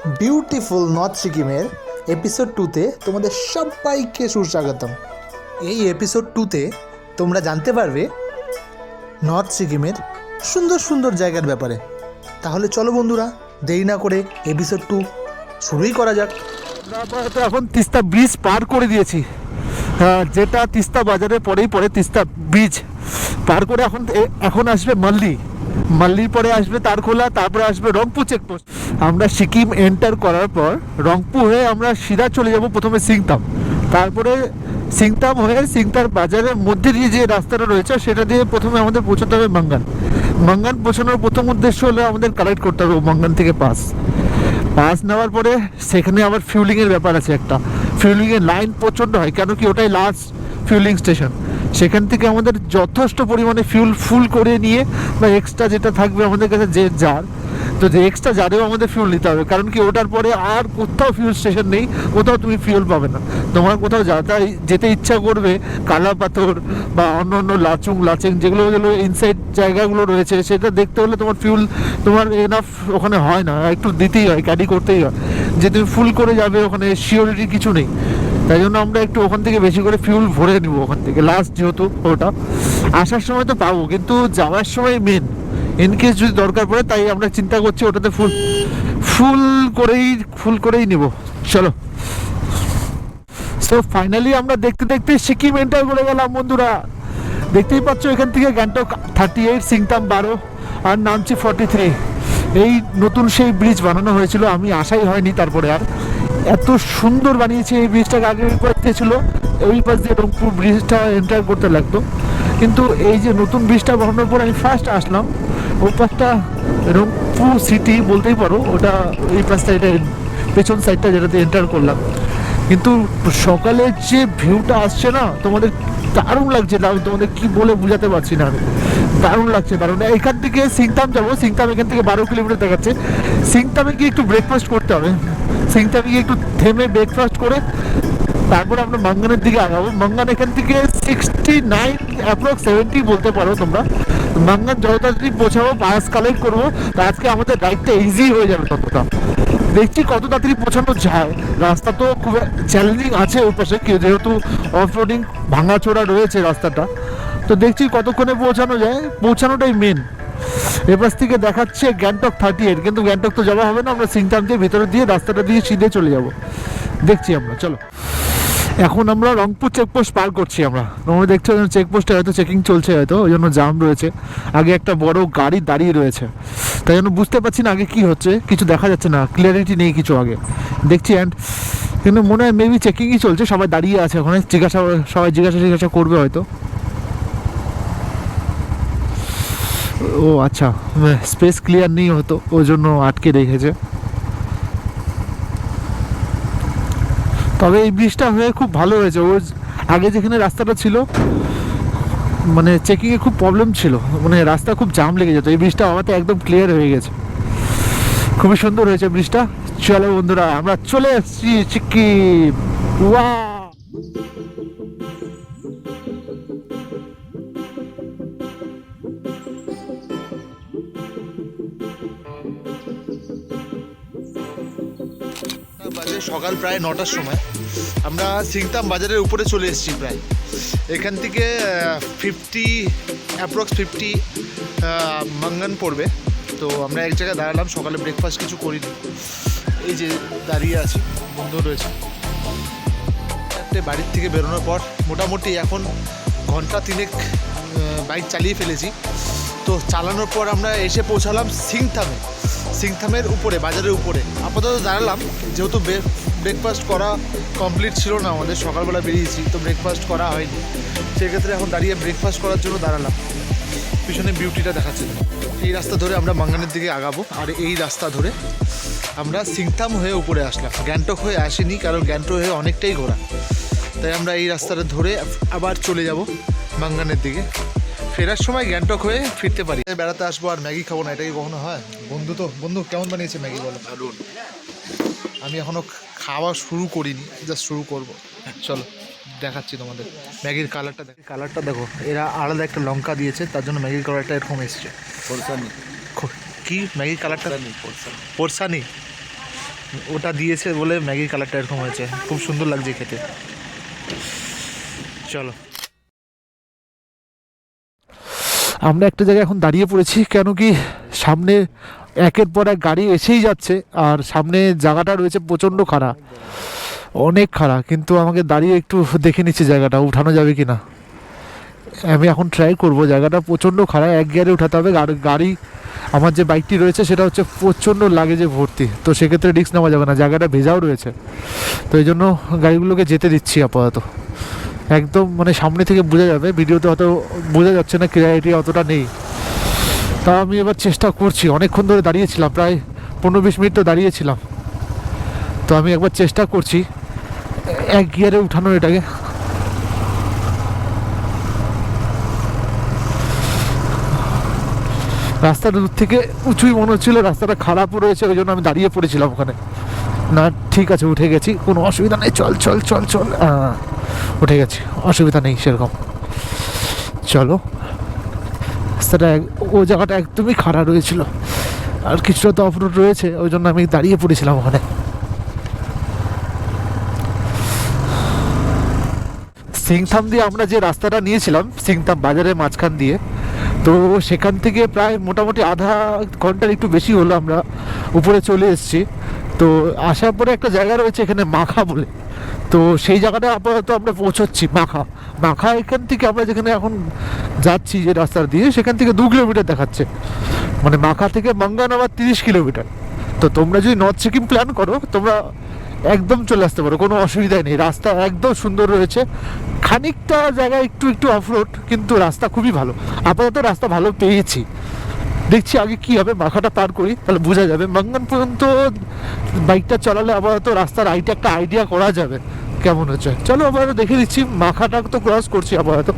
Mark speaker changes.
Speaker 1: Beautiful north সিকিমের episode 2তে তোমাদের সবাইকে সুস্বাগতম। এই এপিসোড 2তে তোমরা জানতে পারবে নর্থ সিকিমের সুন্দর সুন্দর জায়গার ব্যাপারে। তাহলে চলো বন্ধুরা, দেরি না করে এপিসোড 2 শুরুই করা যাক।
Speaker 2: আমরা তো এখন তিস্তা ব্রিজ পার করে দিয়েছি, যেটা তিস্তা বাজারের পরেই পড়ে। তিস্তা ব্রিজ পার করে এখন আসবে মাল্লির পরে আসবে তারখোলা, তারপরে আসবে রংপুর চেকপোস্ট। আমরা সিকিম এন্টার করার পর রংপুর হয়ে আমরা সিধা চলে যাব প্রথমে সিংতাম, তারপরে সিংতাম হয়ে সিংতার বাজারের মধ্যে দিয়ে যে রাস্তাটা রয়েছে সেটা দিয়ে প্রথমে আমাদের পৌঁছতে হবে মাঙ্গান পৌঁছানোর প্রথম উদ্দেশ্য হলো আমাদের কালেক্ট করতে হবে মাঙ্গান থেকে পাস নেওয়ার পরে সেখানে আবার ফিউলিংয়ের ব্যাপার আছে। একটা ফিউলিংয়ের লাইন প্রচণ্ড হয়, কেন কি ওটাই লাস্ট ফিউলিং স্টেশন। সেখান থেকে আমাদের যথেষ্ট পরিমাণে ফুল করে নিয়ে বা এক্সট্রা যেটা থাকবে আমাদের কাছে যে এক্সট্রা জারেও আমাদের ফিউল নিতে হবে, কারণ কি ওটার পরে আর কোথাও ফিউল স্টেশন নেই, কোথাও তুমি ফিউল পাবে না। তোমার কোথাও যেতে ইচ্ছা করবে কালা পাথর বা অন্য লাচেং যেগুলো ইনসাইড জায়গাগুলো রয়েছে, সেটা দেখতে হলে তোমার এনাফ ওখানে হয় না, একটু দিতেই হয়, ক্যারি করতেই হয়। যে তুমি ফুল করে যাবে ওখানে সিওরিটি কিছু নেই, তাই জন্য আমরা একটু ওখান থেকে বেশি করে ফিউল ভরে নিব ওখান থেকে লাস্ট, যেহেতু ওটা আসার সময় তো পাবো কিন্তু যাওয়ার সময় মেন ইনকেস যদি দরকার পড়ে, তাই আমরা চিন্তা করছি ওটাতে ফুল করেই নিব। চলো, সো ফাইনালি আমরা দেখতে দেখতে সিকিম এন্টার করে গেলাম বন্ধুরা। দেখতেই পাচ্ছ এখান থেকে গ্যাংটক 38, সিংতাম 12 আর নামচি 43। এই নতুন সেই ব্রিজ বানানো হয়েছিল, আমি আশাই হয়নি তারপরে আর এত সুন্দর বানিয়েছে এই ব্রিজটাকে। আগে পাশে ছিল ওই পাশ দিয়ে রংপুর ব্রিজটা এন্টার করতে লাগতো, কিন্তু এই যে নতুন ব্রিজটা বানানোর পর আমি ফার্স্ট আসলাম ওই পাশটা রংপুর সিটি বলতেই পারো, ওটা এই পাশটা, এটা পেছন সাইডটা যেটাতে এন্টার করলাম। কিন্তু সকালের যে ভিউটা আসছে না, তোমাদের দারুণ লাগছে, আমি তোমাদের কি বলে বোঝাতে পারছি না, আমি দারুণ লাগছে দারুণ। এখান থেকে সিংতাম যাবো, সিংতাম এখান থেকে 12 কিলোমিটার দেখাচ্ছে। সিংতামে গিয়ে একটু ব্রেকফাস্ট করতে হবে, সিংতামে গিয়ে একটু থেমে ব্রেকফাস্ট করে তারপরে আমরা মাঙ্গানের দিকে আগাবো। মাঙ্গান এখান থেকে 69 অ্যাপ্রক্স 70 বলতে পারো তোমরা। মাঙ্গান যত তাড়াতাড়ি পৌঁছাবো, পাস কালেক্ট করবো, তো আজকে আমাদের রাইডটা ইজি হয়ে যাবে ততটা। দেখছি কত তাড়াতাড়ি পৌঁছানো যায়। রাস্তা তো খুব চ্যালেঞ্জিং আছে ওই পাশে, যেহেতু অফ রোডিং ভাঙাচোরা রয়েছে রাস্তাটা, তো দেখছি কতক্ষণে পৌঁছানো যায়, পৌঁছানোটাই মেন। এপাশ থেকে দেখাচ্ছে গ্যাংটক 38, কিন্তু গ্যাংটক তো যাওয়া হবে না, আমরা সিংতাম দিয়ে ভেতরে দিয়ে রাস্তাটা দিয়ে সিধে চলে যাব। দেখছি আমরা, চলো। এখন আমরা রংপুর চেকপোস্ট পার করছি। তোমরা দেখছো চেকপোস্টে হয়তো চেকিং চলছে, হয়তো ওই জন্য জাম রয়েছে, আগে একটা বড় গাড়ি দাঁড়িয়ে রয়েছে, তাই জন্য বুঝতে পারছি না আগে কি হচ্ছে, কিছু দেখা যাচ্ছে না, ক্লিয়ারিটি নেই কিছু আগে দেখছি। অ্যান্ড কিন্তু মনে হয় মেবি চেকিংই চলছে, সবাই দাঁড়িয়ে আছে ওখানে, সবাই জিজ্ঞাসা করবে হয়তো। ও আচ্ছা, স্পেস ক্লিয়ার নেই হতো, ওই জন্য আটকে রেখেছে। তবে এই ব্রিজটা হয়ে খুব ভালো হয়েছে। ওর আগে যেখানে রাস্তাটা ছিল, মানে চেকিংয়ে খুব প্রবলেম ছিল, মানে রাস্তা খুব জাম লেগে যেত। এই ব্রিজটা আমাদের একদম ক্লিয়ার হয়ে গেছে, খুবই সুন্দর হয়েছে ব্রিজটা। চলো বন্ধুরা, আমরা চলে এসেছি সিকিম। ওয়াও,
Speaker 1: সকাল প্রায় 9টার সময় আমরা সিংতাম বাজারের উপরে চলে এসেছি। প্রায় এখান থেকে 50 মাঙ্গান পড়বে। তো আমরা এক জায়গায় দাঁড়ালাম, সকালে ব্রেকফাস্ট কিছু করিনি, এই যে দাঁড়িয়ে আছি, বন্ধ রয়েছে। বাড়ির থেকে বেরোনোর পর মোটামুটি এখন ঘন্টা 3 বাইক চালিয়ে ফেলেছি। তো চালানোর পর আমরা এসে পৌঁছালাম সিংথামের উপরে, বাজারের উপরে আপাতত দাঁড়ালাম, যেহেতু ব্রেকফাস্ট করা কমপ্লিট ছিল না আমাদের, সকালবেলা বেরিয়েছি তো ব্রেকফাস্ট করা হয়নি, সেক্ষেত্রে এখন দাঁড়িয়ে ব্রেকফাস্ট করার জন্য দাঁড়ালাম। পিছনে বিউটিটা দেখাচ্ছে। এই রাস্তা ধরে আমরা মাঙ্গানের দিকে আগাবো, আর এই রাস্তা ধরে আমরা সিংথাম হয়ে উপরে আসলাম। গ্যাংটক হয়ে আসিনি, কারণ গ্যাংটক হয়ে অনেকটাই ঘোরা, তাই আমরা এই রাস্তাটা ধরে আবার চলে যাব মাঙ্গানের দিকে। ফেরার সময় গ্যাংটক হয়ে ফিরতে পারি। বেড়াতে আসবো আর ম্যাগি খাবো না, এটা কি কখনো হয়? বন্ধু কেমন বানিয়েছে ম্যাগি বলো? দারুণ। আমি এখনও খাওয়া শুরু করিনি, জাস্ট শুরু করবো। চলো দেখাচ্ছি তোমাদের ম্যাগির কালারটা দেখো। এরা আলাদা একটা লঙ্কা দিয়েছে, তার জন্য ম্যাগির কালারটা এরকম এসছে। কি ম্যাগির কালারটা? পোরসানি। ওটা দিয়েছে বলে ম্যাগির কালারটা এরকম হয়েছে, খুব সুন্দর লাগছে খেতে। চলো,
Speaker 2: আমরা একটা জায়গায় এখন দাঁড়িয়ে পড়েছি, কেন কি সামনে একের পর এক গাড়ি এসেই যাচ্ছে, আর সামনে জায়গাটা রয়েছে প্রচণ্ড খাড়া, অনেক খাড়া। কিন্তু আমাকে দাঁড়িয়ে একটু দেখে নিচ্ছি জায়গাটা উঠানো যাবে কি না। আমি এখন ট্রাই করব, জায়গাটা প্রচণ্ড খাড়া, এক গিয়ারে উঠাতে হবে। আর গাড়ি, আমার যে বাইকটি রয়েছে সেটা হচ্ছে প্রচণ্ড লাগেজে ভর্তি, তো সেক্ষেত্রে রিস্ক নেওয়া যাবে না, জায়গাটা ভেজাও রয়েছে। তো এই জন্য গাড়িগুলোকে যেতে দিচ্ছি আপাতত। একদম মানে সামনে থেকে বোঝা যাবে, ভিডিওতে হয়তো বোঝা যাচ্ছে না, ক্লিয়ারিটি অতটা নেই। তা আমি এবার চেষ্টা করছি, অনেকক্ষণ ধরে দাঁড়িয়েছিলাম, প্রায় 15-20 মিনিট তো দাঁড়িয়েছিলাম। তো আমি একবার চেষ্টা করছি এক গিয়ারে উঠানোর এটাকে। রাস্তাটা দূর থেকে উঁচুই মনে হচ্ছিল, রাস্তাটা খারাপও রয়েছে, ওই জন্য আমি দাঁড়িয়ে পড়েছিলাম ওখানে। না ঠিক আছে, উঠে গেছি, কোনো অসুবিধা নেই, চল চল চল চল, উঠে গেছি, অসুবিধা নেই সেরকম। চলো, রাস্তাটা ও জায়গাটা একদমই খারাপ রয়েছিল, আর কিছুটা তো অফরোড রয়েছে, ওই জন্য আমি দাঁড়িয়ে পড়েছিলাম ওখানে। সিংথাম দিয়ে আমরা যে রাস্তাটা নিয়েছিলাম, সিংথাম বাজারের মাঝখান দিয়ে, তো সেখান থেকে প্রায় মোটামুটি আধা ঘন্টার একটু বেশি হলো আমরা উপরে চলে এসেছি। তো আসার পরে একটা জায়গা রয়েছে এখানে মাখা বলে, তো সেই জায়গাটা আপাতত আমরা পৌঁছচ্ছি। মাখা মাখা এখান থেকে আমরা যেখানে এখন যাচ্ছি যে রাস্তা দিয়ে, সেখান থেকে 2 কিলোমিটার দেখাচ্ছে, মানে মাখা থেকে মাঙ্গান আবার 30 কিলোমিটার। তো তোমরা যদি নর্থ সিকিম প্ল্যান করো, তোমরা একদম চলে আসতে পারো, কোনো অসুবিধাই নেই। রাস্তা একদম সুন্দর রয়েছে, খানিকটা জায়গায় একটু একটু অফরোড, কিন্তু রাস্তা খুবই ভালো। আপাতত রাস্তা ভালো পেয়েছি, দেখছি আগে কি হবে, মাখাটা পার করি তাহলে বোঝা যাবে। মাঙ্গান পর্যন্ত বাইকটা চালালে আপাতত রাস্তার একটা আইডিয়া করা যাবে কেমন হচ্ছে। চলো আপাতত দেখে দিচ্ছি, মাখাটা তো ক্রস করছি আপাতত।